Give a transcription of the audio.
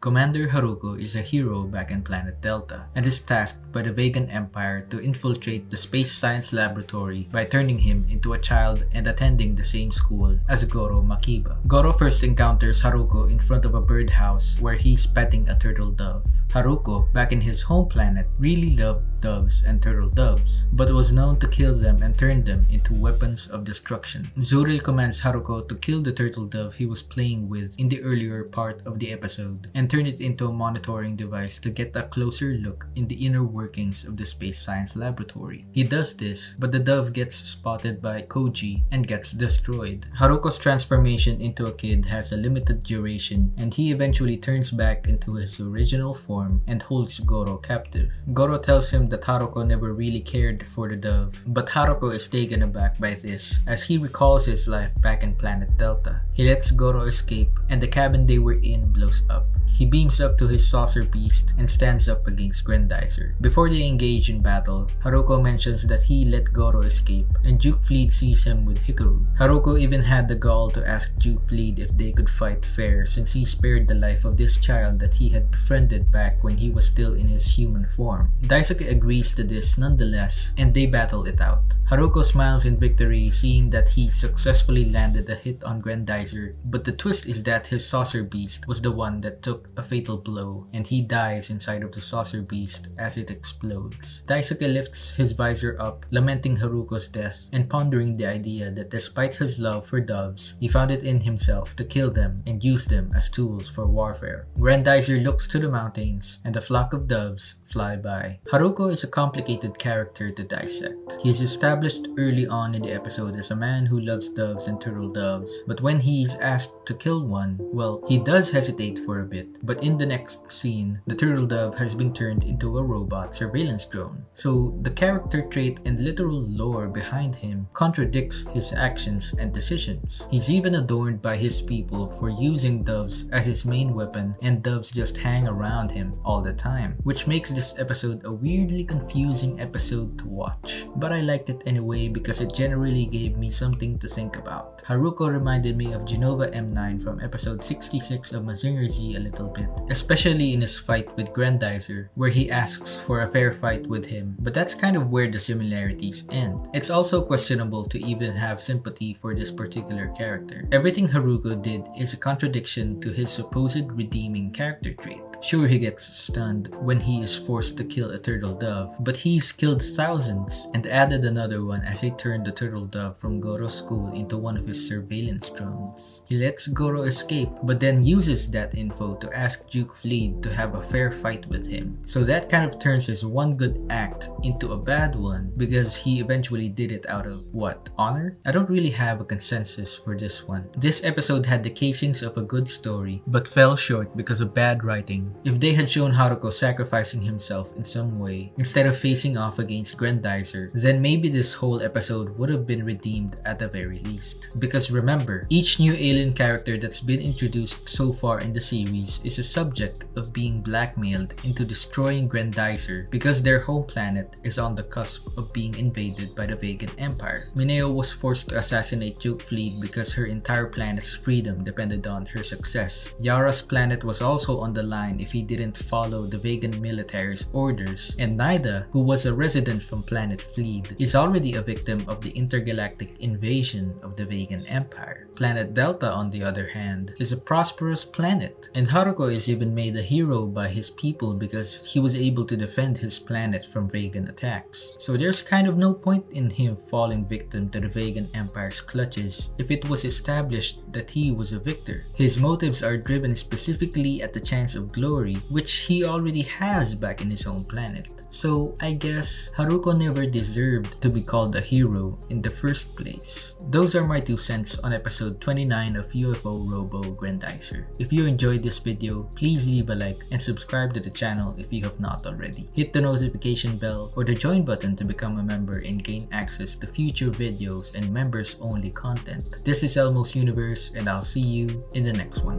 Commander Haruko is a hero back in Planet Delta and is tasked by the Vegan Empire to infiltrate the space science laboratory by turning him into a child and attending the same school as Goro Makiba. Goro first encounters Haruko in front of a birdhouse where he's petting a turtle dove. Haruko, back in his home planet, really loved doves and turtle doves, but was known to kill them and turn them into weapons of destruction. Zuril commands Haruko to kill the turtle dove he was playing with in the earlier part of the episode and turn it into a monitoring device to get a closer look in the inner workings of the space science laboratory. He does this, but the dove gets spotted by Koji and gets destroyed. Haruko's transformation into a kid has a limited duration, and he eventually turns back into his original form and holds Goro captive. Goro tells him that Haruko never really cared for the dove, but Haruko is taken aback by this as he recalls his life back in Planet Delta. He lets Goro escape, and the cabin they were in blows up. He beams up to his saucer beast and stands up against Grendizer. Before they engage in battle, Haruko mentions that he let Goro escape, and Duke Fleet sees him with Hikaru. Haruko even had the gall to ask Duke Fleet if they could fight fair since he spared the life of this child that he had befriended back when he was still in his human form. Daisuke agrees to this nonetheless, and they battle it out. Haruko smiles in victory seeing that he successfully landed a hit on Grendizer, but the twist is that his saucer beast was the one that took a fatal blow, and he dies inside of the saucer beast as it explodes. Daisuke lifts his visor up, lamenting Haruko's death and pondering the idea that despite his love for doves, he found it in himself to kill them and use them as tools for warfare. Grendizer looks to the mountains, and a flock of doves fly by. Haruko is a complicated character to dissect. He is established early on in the episode as a man who loves doves and turtle doves, but when he is asked to kill one, well, he does hesitate for a bit. But in the next scene, the turtle dove has been turned into a robot surveillance drone. So the character trait and literal lore behind him contradicts his actions and decisions. He's even adorned by his people for using doves as his main weapon, and doves just hang around him all the time, which makes this episode a weirdly confusing episode to watch. But I liked it anyway because it generally gave me something to think about. Haruko reminded me of Genova M9 from episode 66 of Mazinger Z a little bit, especially in his fight with Grendizer, where he asks for a fair fight with him, but that's kind of where the similarities end. It's also questionable to even have sympathy for this particular character. Everything Haruko did is a contradiction to his supposed redeeming character trait. Sure, he gets stunned when he is forced to kill a turtle dove, but he's killed thousands and added another one as he turned the turtle dove from Goro's school into one of his surveillance drones. He lets Goro escape, but then uses that info to ask Duke Fleet to have a fair fight with him. So that kind of turns his one good act into a bad one because he eventually did it out of, what, honor? I don't really have a consensus for this one. This episode had the casings of a good story, but fell short because of bad writing. If they had shown Haruko sacrificing himself in some way instead of facing off against Grendizer, then maybe this whole episode would have been redeemed at the very least. Because remember, each new alien character that's been introduced so far in the series is a subject of being blackmailed into destroying Grendizer because their home planet is on the cusp of being invaded by the Vegan Empire. Mineo was forced to assassinate Duke Fleet because her entire planet's freedom depended on her success. Yara's planet was also on the line if he didn't follow the Vegan military's orders, and Nida, who was a resident from planet Fleet, is already a victim of the intergalactic invasion of the Vegan Empire. Planet Delta, on the other hand, is a prosperous planet, and Haruko is even made a hero by his people because he was able to defend his planet from Vegan attacks. So there's kind of no point in him falling victim to the Vegan Empire's clutches if it was established that he was a victor. His motives are driven specifically at the chance of glory, which he already has back in his own planet. So I guess Haruko never deserved to be called a hero in the first place. Those are my 2 cents on episode 29 of UFO Robo Grendizer. If you enjoyed this video, please leave a like and subscribe to the channel if you have not already. Hit the notification bell or the join button to become a member and gain access to future videos and members only content. This is Elmo's Universe, and I'll see you in the next one.